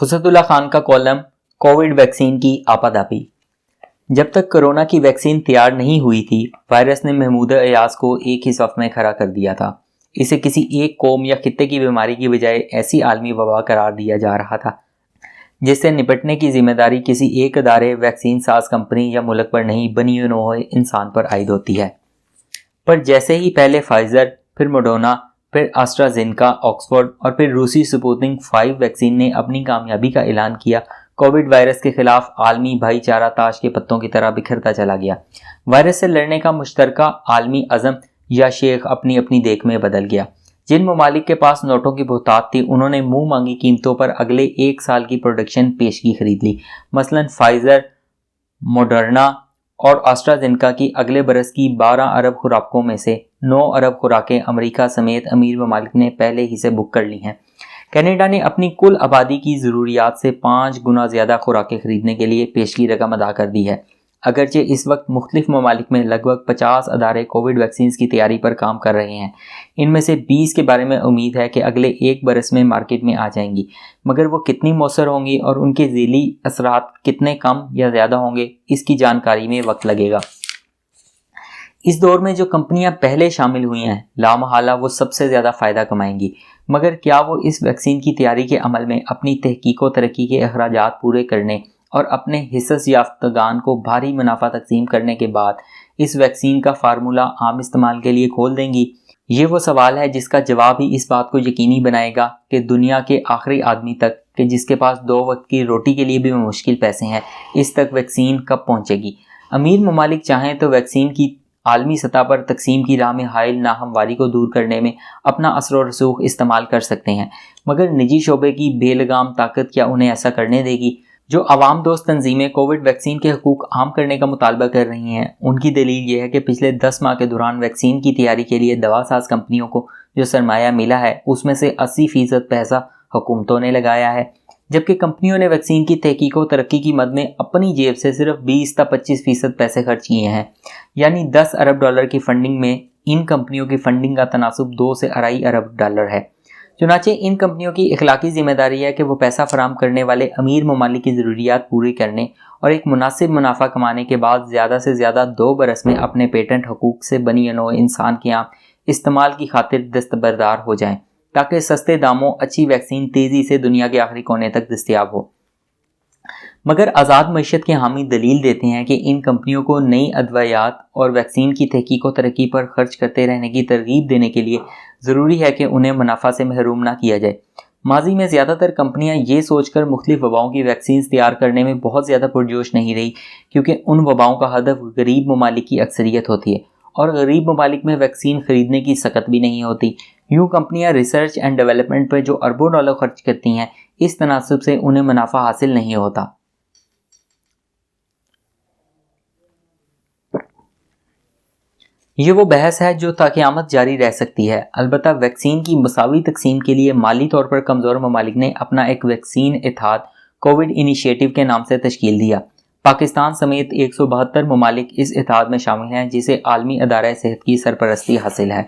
फुसतुल्लाह खान का column Covid vaccine की आपाधापी। जब तक कोरोना की वैक्सीन तैयार नहीं हुई थी, वायरस ने महमूद अयाज को एक ही सफ में खड़ा कर दिया था। इसे किसी एक कौम या खित्ते की बीमारी की बजाय ऐसी आलमी वबा करार दिया जा रहा था जिससे निपटने की जिम्मेदारी किसी एक अदारे, वैक्सीन साज कंपनी या मुल्क पर नहीं, बनी नौए इंसान पर आयद होती है। पर जैसे ही पहले फाइजर, फिर मोडर्ना, फिर एस्ट्राजेनेका, ऑक्सफोर्ड और फिर रूसी स्पुतनिक 5 वैक्सीन ने अपनी कामयाबी का ऐलान किया, कोविड वायरस के खिलाफ आलमी भाईचारा ताश के पत्तों की तरह बिखरता चला गया। वायरस से लड़ने का मुश्तरका आलमी अज़म या शेख अपनी अपनी देख में बदल गया। जिन ममालिक के पास नोटों की बहुतात थी, उन्होंने मुंह मांगी कीमतों पर अगले 1 साल की प्रोडक्शन पेशगी खरीद ली। मसलन फाइजर, मोडर्ना और एस्ट्राजेनेका की अगले बरस की 12 अरब खुराकों में से 9 अरब खुराकें अमेरिका समेत अमीर ममालिक ने पहले ही से बुक कर ली हैं। कनाडा ने अपनी कुल आबादी की ज़रूरियात से 5 गुना ज़्यादा खुराकें खरीदने के लिए पेशगी रकम अदा कर दी है। अगरचे इस वक्त मुख्तलिफ ममालिक में लगभग 50 अदारे कोविड वैक्सीन की तैयारी पर काम कर रहे हैं। इनमें से 20 के बारे में उम्मीद है कि अगले 1 बरस में मार्केट में आ जाएंगी, मगर वो कितनी मौसर होंगी और उनके ज़ीली असरात कितने कम या ज़्यादा होंगे, इसकी जानकारी में वक्त लगेगा। इस दौर में जो कंपनियां पहले शामिल हुई हैं, लामहला वो सबसे ज़्यादा फ़ायदा कमाएंगी, मगर क्या वो इस वैक्सीन की तैयारी के अमल में अपनी तहकीक व तरक्की के अखराजात पूरे करने और अपने हिस्स याफ्तगान को भारी मुनाफा तकसीम करने के बाद इस वैक्सीन का फार्मूला आम इस्तेमाल के लिए खोल देंगी? ये वो सवाल है जिसका जवाब ही इस बात को यकीनी बनाएगा कि दुनिया के आखिरी आदमी तक, कि जिसके पास 2 वक्त की रोटी के लिए भी मुश्किल पैसे हैं, इस तक वैक्सीन कब पहुँचेगी। अमीर ममालिक चाहें तो वैक्सीन की आलमी सतह पर तकसीम की राह में हायल नाहमवारी को दूर करने में अपना असर और रसूख इस्तेमाल कर सकते हैं, मगर निजी शोबे की बेलगाम ताकत क्या उन्हें ऐसा करने देगी? जो अवाम दोस्त तंजीमें कोविड वैक्सीन के हकूक आम करने का मुतालबा कर रही हैं, उनकी दलील ये है कि पिछले 10 माह के दौरान वैक्सीन की तैयारी के लिए दवा साज कंपनियों को जो सरमाया मिला है, उसमें से 80% पैसा हुकूमतों ने लगाया है, जबकि कंपनियों ने वैक्सीन की तहकीक व तरक्की की मद में अपनी जेब से सिर्फ 20 से 25% पैसे खर्च किए हैं। यानी 10 अरब डॉलर की फंडिंग में इन कंपनियों की फंडिंग का तनासुब 2 से 2.5 अरब डॉलर है। चुनाचे इन कंपनियों की इखलाकी जिम्मेदारी है कि वो पैसा फराम करने वाले अमीर ममालिक की ज़रूरियात पूरी करने और एक मुनासिब मुनाफा कमाने के बाद ज़्यादा से ज़्यादा 2 बरस में अपने पेटेंट हकूक से बनी नौए इंसान के यहाँ इस्तेमाल की खातिर दस्तबरदार हो जाएं, ताकि सस्ते दामों अच्छी वैक्सीन तेज़ी से दुनिया के आखिरी कोने तक दस्तयाब हो। मगर आज़ाद मईशत के हामी दलील देते हैं कि इन कंपनियों को नई अदवायात और वैक्सीन की तहकीक व तरक्की पर खर्च करते रहने की तरगीब देने के लिए ज़रूरी है कि उन्हें मुनाफा से महरूम ना किया जाए। माजी में ज़्यादातर कंपनियां ये सोचकर मुख्तलिफ वबाओं की वैक्सीन तैयार करने में बहुत ज़्यादा पुरजोश नहीं रही, क्योंकि उन वबाओं का हदफ गरीब ममालिक की अक्सरियत होती है और गरीब ममालिक में वैक्सीन खरीदने की सकत भी नहीं होती। यूँ कंपनियां रिसर्च एंड डेवलपमेंट पर जो अरबों डॉलर खर्च करती हैं, इस तनासब से उन्हें मुनाफा हासिल नहीं होता। ये वो बहस है जो ता क़यामत जारी रह सकती है। अलबत्ता वैक्सीन की मसावी तकसीम के लिए माली तौर पर कमज़ोर ममालिक ने अपना एक वैक्सीन इत्तेहाद कोविड इनिशिएटिव के नाम से तश्कील दिया। पाकिस्तान समेत 172 ममालिक इस इत्तेहाद में शामिल हैं, जिसे आलमी अदारा सेहत की सरपरस्ती हासिल है।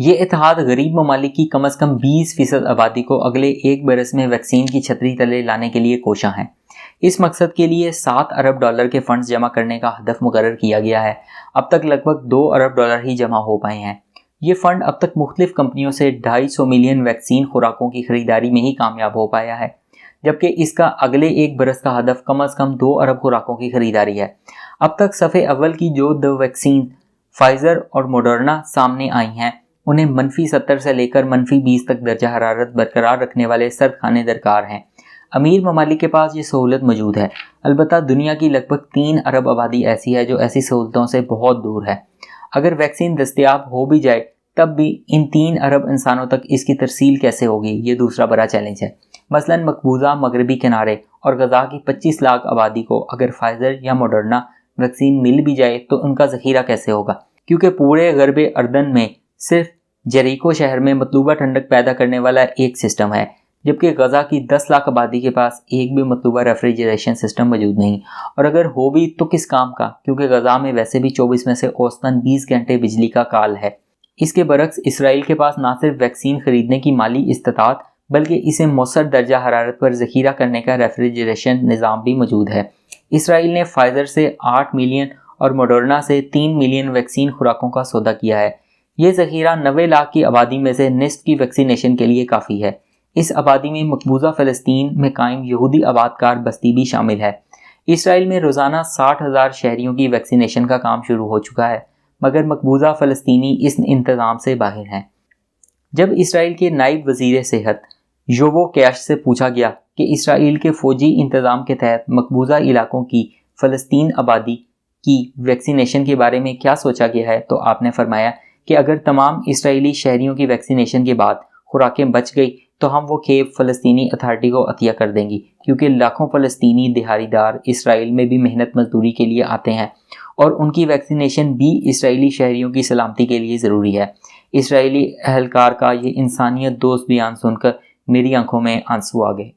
ये इत्तेहाद गरीब ममालिक की कम अज़ कम 20% आबादी को अगले 1 बरस में वैक्सीन की छतरी तले लाने के लिए कोशां है। इस मकसद के लिए 7 अरब डॉलर के फंड्स जमा करने का हदफ मुकर्रर किया गया है। अब तक लगभग 2 अरब डॉलर ही जमा हो पाए हैं। ये फंड अब तक मुख्तलिफ कंपनियों से 250 मिलियन वैक्सीन खुराकों की खरीदारी में ही कामयाब हो पाया है, जबकि इसका अगले 1 बरस का हदफ कम अज़ कम 2 अरब खुराकों की खरीदारी है। अब तक सफ़े अव्वल की जो 2 वैक्सीन फाइजर और मोडर्ना सामने आई हैं, उन्हें -70 से लेकर -20 तक दर्जा हरारत बरकरार रखने वाले सर्द खाने दरकार हैं। अमीर ममालिक के पास ये सहूलत मौजूद है। अलबत्ता दुनिया की लगभग 3 अरब आबादी ऐसी है जो ऐसी सहूलतों से बहुत दूर है। अगर वैक्सीन दस्तयाब हो भी जाए, तब भी इन 3 अरब इंसानों तक इसकी तरसील कैसे होगी, ये दूसरा बड़ा चैलेंज है। मसलन मकबूजा मगरबी किनारे और गजा की 25 लाख आबादी को अगर फाइजर या मोडर्ना वैक्सीन मिल भी जाए तो उनका ज़ख़ीरा कैसे होगा, क्योंकि पूरे गरब अर्दन में सिर्फ जेरिको शहर में मतलूबा ठंडक पैदा करने वाला एक सिस्टम है, जबकि गजा की 10 लाख आबादी के पास एक भी मतलूबा रेफ्रिजरेशन सिस्टम मौजूद नहीं, और अगर हो भी तो किस काम का, क्योंकि गजा में वैसे भी 24 में से औसतन 20 घंटे बिजली का काल है। इसके बरक्स इसराइल के पास ना सिर्फ वैक्सीन खरीदने की माली इस्तात بلکہ اسے مؤثر درجہ حرارت پر ذخیرہ کرنے کا ریفریجریشن نظام بھی موجود ہے۔ اسرائیل نے فائزر سے 8 ملین اور موڈرنا سے 3 ملین ویکسین خوراکوں کا سودا کیا ہے۔ یہ ذخیرہ 90 لاکھ کی آبادی میں سے نصف کی ویکسینیشن کے لیے کافی ہے۔ اس آبادی میں مقبوضہ فلسطین میں قائم یہودی آباد کار بستی بھی شامل ہے۔ اسرائیل میں روزانہ 60,000 شہریوں کی ویکسینیشن کا کام شروع ہو چکا ہے، مگر مقبوضہ فلسطینی اس انتظام سے باہر ہیں۔ جب اسرائیل کے نائب وزیر صحت یوو کیش سے پوچھا گیا کہ اسرائیل کے فوجی انتظام کے تحت مقبوضہ علاقوں کی فلسطین آبادی کی ویکسینیشن کے بارے میں کیا سوچا گیا ہے، تو آپ نے فرمایا کہ اگر تمام اسرائیلی شہریوں کی ویکسینیشن کے بعد خوراکیں بچ گئی تو ہم وہ کھیپ فلسطینی اتھارٹی کو عطیہ کر دیں گی، کیونکہ لاکھوں فلسطینی دہاڑی دار اسرائیل میں بھی محنت مزدوری کے لیے آتے ہیں اور ان کی ویکسینیشن بھی اسرائیلی شہریوں کی سلامتی کے لیے ضروری ہے۔ اسرائیلی اہلکار کا یہ انسانیت دوست بیان سن کر میری آنکھوں میں آنسو آ گئے۔